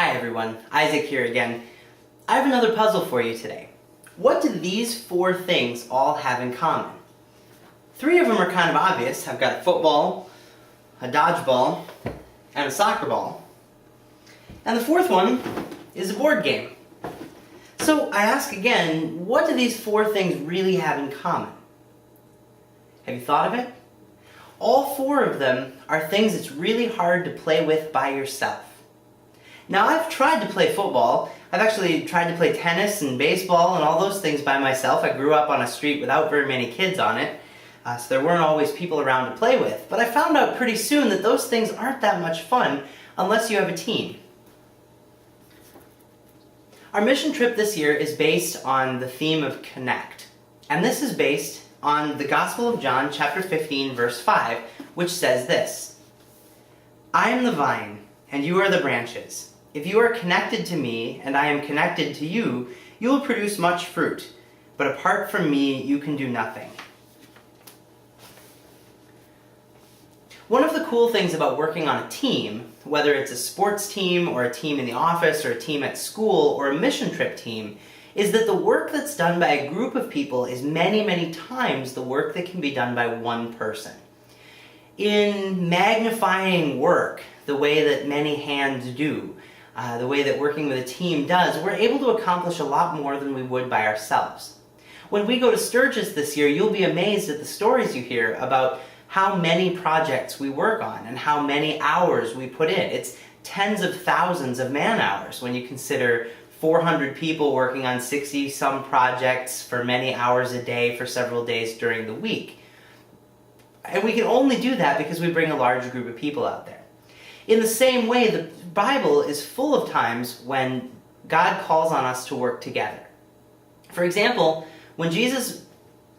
Hi everyone, Isaac here again. I have another puzzle for you today. What do these four things all have in common? Three of them are kind of obvious. I've got a football, a dodgeball, and a soccer ball. And the fourth one is a board game. So I ask again, what do these four things really have in common? Have you thought of it? All four of them are things it's really hard to play with by yourself. Now, I've tried to play football. I've actually tried to play tennis and baseball and all those things by myself. I grew up on a street without very many kids on it, so there weren't always people around to play with. But I found out pretty soon that those things aren't that much fun unless you have a team. Our mission trip this year is based on the theme of connect. And this is based on the Gospel of John, chapter 15, verse 5, which says this: I am the vine, and you are the branches. If you are connected to me, and I am connected to you, you will produce much fruit. But apart from me, you can do nothing. One of the cool things about working on a team, whether it's a sports team or a team in the office or a team at school or a mission trip team, is that the work that's done by a group of people is many, many times the work that can be done by one person. In magnifying work the way that many hands do, the way that working with a team does, we're able to accomplish a lot more than we would by ourselves. When we go to Sturgis this year, you'll be amazed at the stories you hear about how many projects we work on and how many hours we put in. It's tens of thousands of man-hours when you consider 400 people working on 60-some projects for many hours a day for several days during the week. And we can only do that because we bring a large group of people out there. In the same way, the Bible is full of times when God calls on us to work together. For example, when Jesus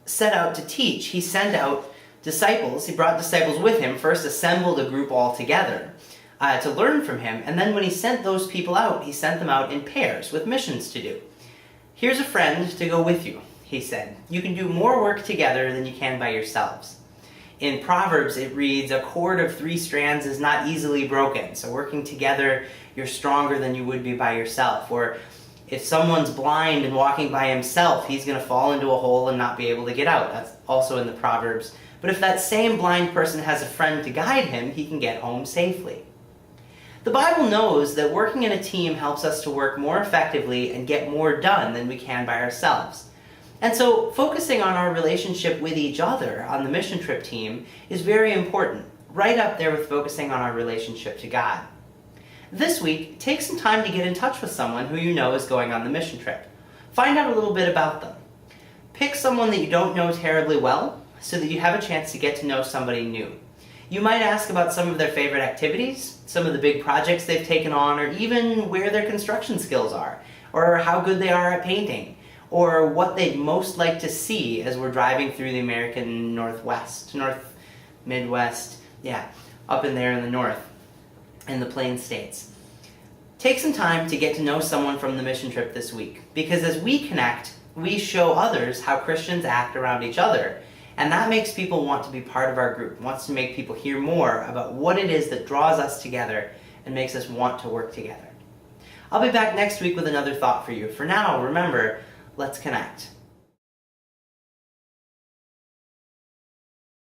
set out to teach, he sent out disciples. He brought disciples with him, first assembled a group all together to learn from him, and then when he sent those people out, he sent them out in pairs with missions to do. Here's a friend to go with you, he said. You can do more work together than you can by yourselves. In Proverbs, it reads, a cord of 3 strands is not easily broken. So working together, you're stronger than you would be by yourself. Or if someone's blind and walking by himself, he's going to fall into a hole and not be able to get out. That's also in the Proverbs. But if that same blind person has a friend to guide him, he can get home safely. The Bible knows that working in a team helps us to work more effectively and get more done than we can by ourselves. And so focusing on our relationship with each other on the mission trip team is very important, right up there with focusing on our relationship to God. This week, take some time to get in touch with someone who you know is going on the mission trip. Find out a little bit about them. Pick someone that you don't know terribly well so that you have a chance to get to know somebody new. You might ask about some of their favorite activities, some of the big projects they've taken on, or even where their construction skills are, or how good they are at painting, or what they'd most like to see as we're driving through the American Midwest, up in there in the north, in the Plain States. Take some time to get to know someone from the mission trip this week, because as we connect, we show others how Christians act around each other, and that makes people want to be part of our group, wants to make people hear more about what it is that draws us together and makes us want to work together. I'll be back next week with another thought for you. For now, remember, let's connect.